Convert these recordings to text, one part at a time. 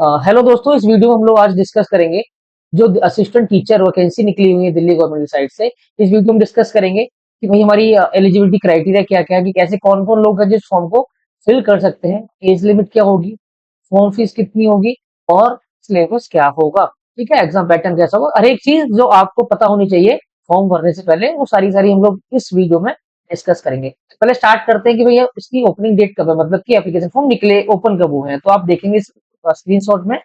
Hello दोस्तों, इस video में हम लोग आज डिस्कस करेंगे जो असिस्टेंट टीचर वैकेंसी निकली हुई है दिल्ली गवर्नमेंट की साइड से। इस वीडियो में डिस्कस करेंगे कि भाई हमारी एलिजिबिलिटी क्राइटेरिया क्या क्या है, कि कैसे कौन कौन लोग हैं जिस फॉर्म को फिल कर सकते हैं, एज लिमिट क्या होगी, फॉर्म फीस कितनी होगी और सिलेबस क्या होगा। ठीक है, एग्जाम पैटर्न कैसा होगा, हर एक चीज जो आपको पता होनी चाहिए फॉर्म भरने से पहले, वो सारी सारी हम लोग इस वीडियो में डिस्कस करेंगे। तो पहले स्टार्ट करते हैं कि भैया इसकी ओपनिंग डेट कब है, मतलब कि एप्लीकेशन फॉर्म निकले ओपन कब हुए हैं। तो आप देखेंगे स्क्रीनशॉट में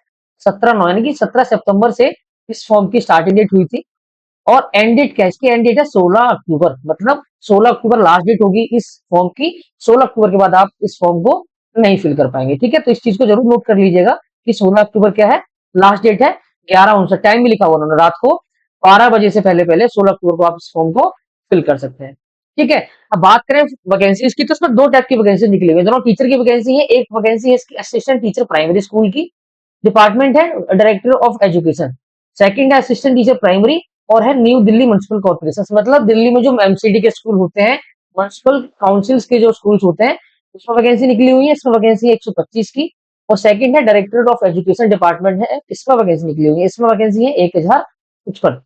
17/9 यानी कि 17 सितंबर से इस फॉर्म की स्टार्टिंग डेट हुई थी। और एंड डेट क्या है, इसकी एंड डेट है 16 अक्टूबर, मतलब 16 अक्टूबर लास्ट डेट होगी इस फॉर्म की। 16 अक्टूबर के बाद आप इस फॉर्म को नहीं फिल कर पाएंगे। ठीक है, तो इस चीज को जरूर नोट कर लीजिएगा कि 16 अक्टूबर क्या है, लास्ट डेट है। 11:59 टाइम भी लिखा हुआ उन्होंने, रात को 12 बजे से पहले पहले 16 अक्टूबर को आप इस फॉर्म को फिल कर सकते हैं। ठीक है, अब बात करें वैकेंसीज की, तो इसमें दो टाइप की वैकेंसी निकली हुई है। दोनों टीचर की वैकेंसी है। एक वैकेंसी है इसकी असिस्टेंट टीचर प्राइमरी स्कूल की, डिपार्टमेंट है डायरेक्टर ऑफ एजुकेशन। सेकंड है असिस्टेंट टीचर प्राइमरी और है न्यू दिल्ली म्युनिसिपल कॉर्पोरेशन, मतलब दिल्ली में जो एमसीडी के स्कूल होते हैं, म्युनिसिपल काउंसिल्स के जो स्कूल्स होते हैं, उसमें वैकेंसी निकली हुई है। इसमें वैकेंसी है 125 की। और सेकंड है डायरेक्टर ऑफ एजुकेशन डिपार्टमेंट है, इसमें वैकेंसी निकली हुई है। इसमें वैकेंसी है 1055।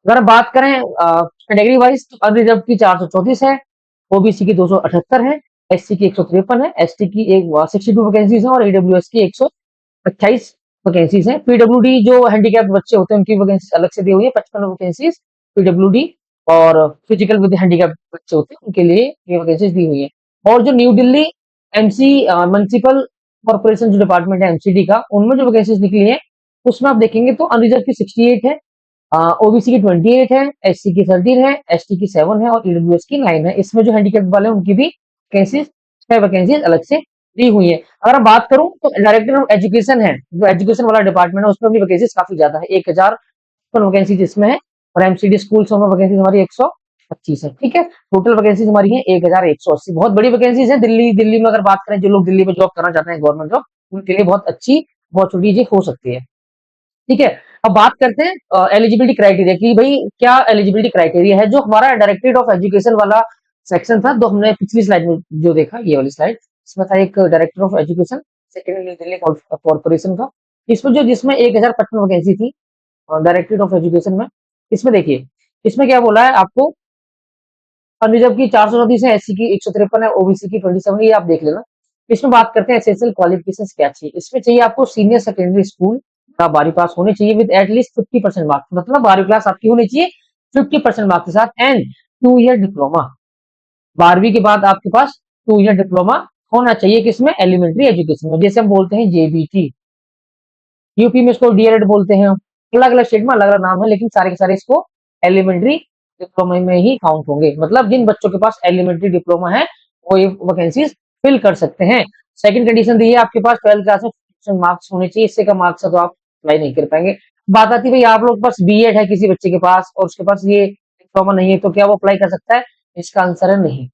अगर हम बात करें कैटेगरी वाइज, तो अनरिजर्व की 434 है, ओबीसी की 278 है, एससी की 153 है, एसटी की एक 62 वैकेंसीज है और ईडब्ल्यूएस की 128 वैकेंसीज हैं। पीडब्ल्यूडी जो हैंडीकैप बच्चे होते हैं उनकी वैकेंसी अलग से दी हुई है, 55 वैकेंसीज पीडब्ल्यूडी और फिजिकल विद हैंडीकैप बच्चे होते हैं उनके लिए ये वैकेंसीज दी हुई है। और जो new Delhi MC municipal corporation जो डिपार्टमेंट है एमसीडी का, उनमें जो वैकेंसीज निकली है उसमें आप देखेंगे तो अनरिजर्व की 68 है, ओबीसी की 28 है, एससी की 13 है, एसटी की 7 है और ईडब्ल्यूएस की 9 है। इसमें जो हैंडीकैप वाले हैं उनकी भी वैकेंसीज 6 वैकेंसीज अलग से दी हुई है। अगर मैं बात करूं तो डायरेक्टर ऑफ एजुकेशन है, जो एजुकेशन वाला डिपार्टमेंट है, उसमें भी वैकेंसीज काफी ज्यादा है, 1055 वैकेंसीज इसमें है। और एमसीडी स्कूल में वैकेंसीज हमारी 125 है। ठीक है, टोटल वैकेंसीज हमारी है 1180। बहुत बड़ी वैकेंसीज है। दिल्ली दिल्ली में अगर बात करें, जो लोग दिल्ली में जॉब करना चाहते हैं गवर्नमेंट जॉब, उनके लिए बहुत अच्छी अपॉर्चुनिटी हो सकती है। ठीक है, अब बात करते हैं एलिजिबिलिटी क्राइटेरिया की। भाई क्या एलिजिबिलिटी क्राइटेरिया है, जो हमारा डायरेक्टरेट ऑफ एजुकेशन वाला सेक्शन था, जो हमने पिछली स्लाइड में जो देखा, ये वाली स्लाइड, इसमें था एक director of education second new Delhi corporation का। इसमें जो जिसमें 1055 वैकेंसी थी डायरेक्टरेट ऑफ एजुकेशन में, इसमें देखिए इसमें क्या बोला है आपको, अनरिजर्व की 434 है, एससी की 153 है, ओबीसी की 27, ये आप देख लेना। इसमें बात करते हैं एसेंशियल क्वालिफिकेशंस क्या चाहिए। इसमें चाहिए आपको सीनियर सेकेंडरी स्कूल का 12वीं पास होने चाहिए विद एटलीस्ट 50% मार्क्स, मतलब 12वीं क्लास आपकी होनी चाहिए 50% मार्क्स के साथ, एंड 2 ईयर डिप्लोमा। 12वीं के बाद आपके पास 2 ईयर डिप्लोमा होना चाहिए, किसमें, एलिमेंट्री एजुकेशन में, जैसे हम बोलते हैं जेबीटी। यूपी में इसको डीएलएड बोलते हैं, अलग अलग स्टेट में अलग अलग नाम है, लेकिन सारे के सारे इसको एलिमेंट्री डिप्लोमा में ही काउंट होंगे। मतलब जिन बच्चों के पास एलिमेंट्री डिप्लोमा है वो ये वैकेंसीज फिल कर सकते हैं। सेकंड कंडीशन दी है आपके पास 12th क्लास में मार्क्स होने चाहिए, इससे कम मार्क्स है तो आप अप्लाई नहीं कर पाएंगे। बात आती है भाई आप लोग के पास बीएड है किसी बच्चे के पास और उसके पास ये डिप्लोमा नहीं है, तो क्या वो अप्लाई कर सकता है? इसका आंसर है नहीं।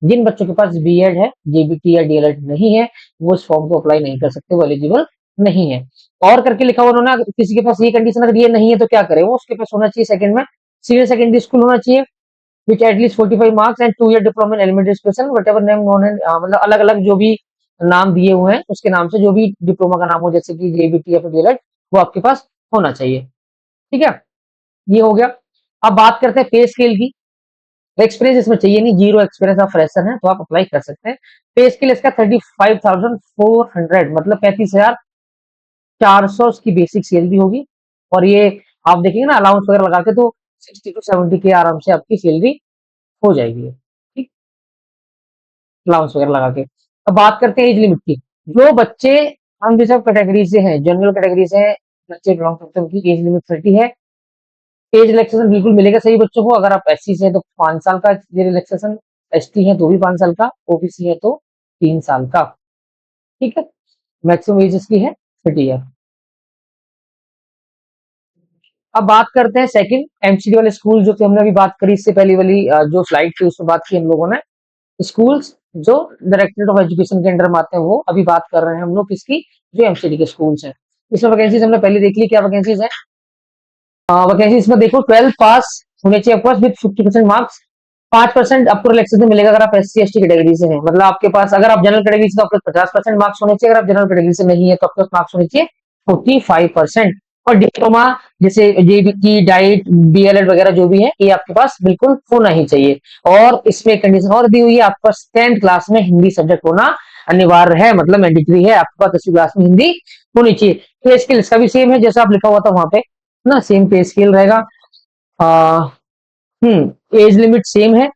जिन बच्चों के पास बीएड है, जेबीटी या डीएलएड नहीं है, वो इस फॉर्म को अप्लाई नहीं कर सकते, वो एलिजिबल नहीं है। और करके लिखा हुआ उन्होंने, किसी के पास ये कंडीशन अगर ये नहीं है तो क्या करे वो, उसके पास होना चाहिए सेकंड में सीनियर सेकेंडरी स्कूल होना चाहिए which at least 45 marks and 2 year diploma in elementary education whatever name known है, मतलब अलग अलग जो भी नाम दिए हुए हैं उसके नाम से जो भी डिप्लोमा का नाम हो, जैसे कि जेबीटी या फिर डीएलएड, वो आपके पास होना चाहिए। ठीक है, ये हो गया। अब बात करते हैं पे स्केल की। एक्सपीरियंस इसमें चाहिए नहीं, जीरो एक्सपीरियंस, आप फ्रेशर हैं तो आप अप्लाई कर सकते हैं। पे स्केल इसका 35,400, मतलब 35,400 इसकी बेसिक सैलरी होगी। और ये आप देखेंगे ना अलाउंस वगैरह लगा के, तो 60 to 70 के आराम से आपकी सैलरी हो जाएगी। ठीक, अलाउंस वगैरह लगा के। अब बात करते हैं एज लिमिट की। जो बच्चे अनरिजर्व कैटेगरी से हैं, जनरल कैटेगरी से हैं, बच्चे बिलोंग करते हैं, उनकी एज लिमिट 30 है। एज रिलैक्सेशन बिल्कुल मिलेगा सही बच्चों को। अगर आप एससी से हैं तो 5 साल का ये रिलैक्सेशन, एसटी है तो भी 5 साल का, ओबीसी है तो 3 साल का। ठीक है, मैक्सिमम एज इसकी है 30 ईयर। अब बात करते हैं सेकंड एमसीडी वाले स्कूल, जो कि हमने अभी बात करी इससे पहले वाली जो स्लाइड थी उसमें बात की हम लोगों ने। स्कूल्स जो डायरेक्टरेट ऑफ एजुकेशन के अंडर में आते हैं, वो अभी बात कर रहे हैं हम लोग किसकी, जो एमसीडी के स्कूल्स हैं। इसमें वैकेंसीज हमने पहले देख ली, क्या वैकेंसीज है। वैकेंसी इसमें देखो 12 पास होने चाहिए ऑफकोर्स विद 50% मार्क्स, 5% आपको रिलैक्सेशन मिलेगा अगर आप SC ST कैटेगरी से हैं। मतलब आपके पास अगर आप जनरल कैटेगरी से तो आपके 50% मार्क्स होने चाहिए, अगर आप जनरल कैटेगरी से नहीं है तो आपके पास मार्क्स होने चाहिए 45%। और डिप्लोमा जैसे जेबी डाइट BLED वगैरह जो भी है ये आपके पास बिल्कुल होना ही चाहिए। और इसमें कंडीशन और दी हुई है, आपके पास 10th क्लास में हिंदी सब्जेक्ट होना अनिवार्य है, मतलब मैंडेटरी है, आपके पास 10वीं क्लास में हिंदी होनी चाहिए। पे स्केल इसका भी सेम है जैसा आप लिखा हुआ था वहां पे ना, सेम पे स्केल रहेगा। एज लिमिट सेम है,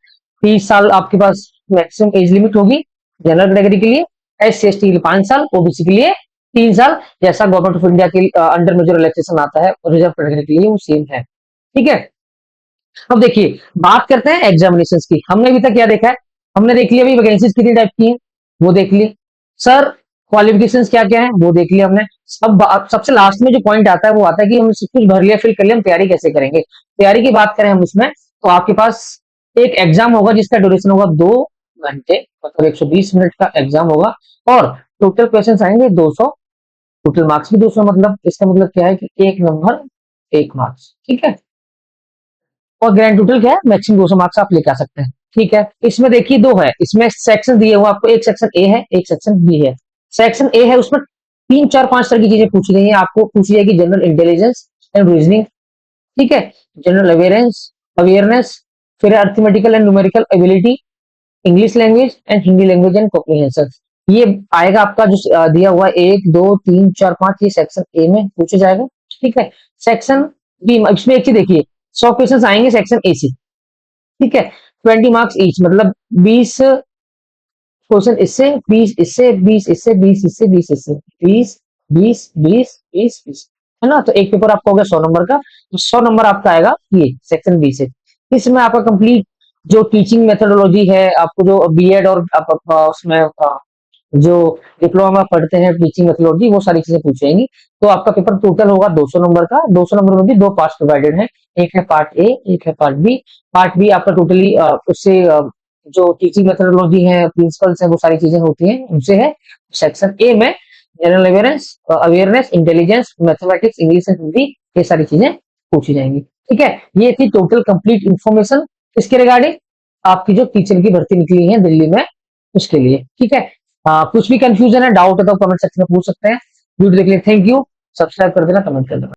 30 साल आपके पास मैक्सिमम एज लिमिट होगी जनरल कैटेगरी के लिए, SC ST के लिए 5 साल, OBC के लिए 3 साल, जैसा गवर्नमेंट ऑफ इंडिया के अंडर में जो रिलैक्सेशन आता है रिजर्व कैटेगरी के लिए वो सेम है। ठीक है, अब देखिए बात करते हैं एग्जामिनेशन की। हमने अभी तक क्या देखा है, हमने देख लिया अभी वैकेंसीज कितनी टाइप की है वो देख ली, सर क्वालिफिकेशंस क्या क्या है वो देख लिया हमने। अब सबसे लास्ट में जो पॉइंट आता है वो आता है कि हमने सब कुछ भर लिया फिल कर लिया, हम तैयारी कैसे करेंगे। तैयारी की बात करें हम इसमें तो आपके पास एक एग्जाम होगा जिसका ड्यूरेशन होगा 2 घंटे, मतलब 120 मिनट का एग्जाम होगा, और टोटल क्वेश्चन आएंगे 200, टोटल मार्क्स भी 200, मतलब इसका मतलब क्या है कि 1 नंबर 1 मार्क्स। ठीक है, और ग्रैंड टोटल क्या है, मैक्सिमम 200 मार्क्स आप लेके आ सकते हैं। ठीक है, इसमें देखिए दो है, इसमें सेक्शन दिए हुए आपको, एक सेक्शन ए है एक सेक्शन बी है। सेक्शन ए है उसमें 3 4 5 तरह की चीजें पूछी गई है, आपको पूछी जाएगी जनरल इंटेलिजेंस एंड रीजनिंग, ठीक है, जनरल अवेयरेंस अवेयरनेस, फिर arithmetical and numerical ability, English language and Hindi language and comprehension. ये आएगा आपका जो दिया हुआ 1 2 3 4 5, ये सेक्शन ए में पूछा जाएगा। ठीक है, सेक्शन बी इसमें एक चीज देखिए, 100 क्वेश्चन आएंगे सेक्शन ए से, ठीक है, 20 मार्क्स ईच, मतलब 20 क्वेश्चन इससे, 20 इससे, 20 इससे, 20 इससे, 20 इससे, 20 20 20 20 20, है ना। तो एक पेपर आपका हो गया 100 नंबर का, तो 100 नंबर आपका आएगा ये सेक्शन बी से। इसमें आपका कंप्लीट जो टीचिंग मेथोडोलॉजी है, आपको जो बीएड और उसमें जो डिप्लोमा पढ़ते हैं टीचिंग मेथोडोलॉजी, वो सारी चीजें पूछेंगी। तो आपका पेपर टोटल होगा 200 नंबर का, 200 नंबर में भी दो पार्ट प्रोवाइडेड है, एक है पार्ट ए एक है पार्ट बी। पार्ट बी आपका टोटली उससे जो टीचिंग मेथोडोलॉजी है प्रिंसिपल्स है वो सारी चीजें होती हैं उनसे है। सेक्शन ए में general awareness intelligence mathematics English and Hindi, ये सारी चीजें पूछी जाएंगी। ठीक है, ये थी टोटल कंप्लीट इंफॉर्मेशन इसके रिगार्डिंग, आपकी जो टीचर की भर्ती निकली है दिल्ली में उसके लिए। ठीक है, कुछ भी कंफ्यूजन है डाउट है तो कमेंट सेक्शन में पूछ सकते हैं। वीडियो देखने थैंक यू, सब्सक्राइब कर देना, कमेंट कर देना।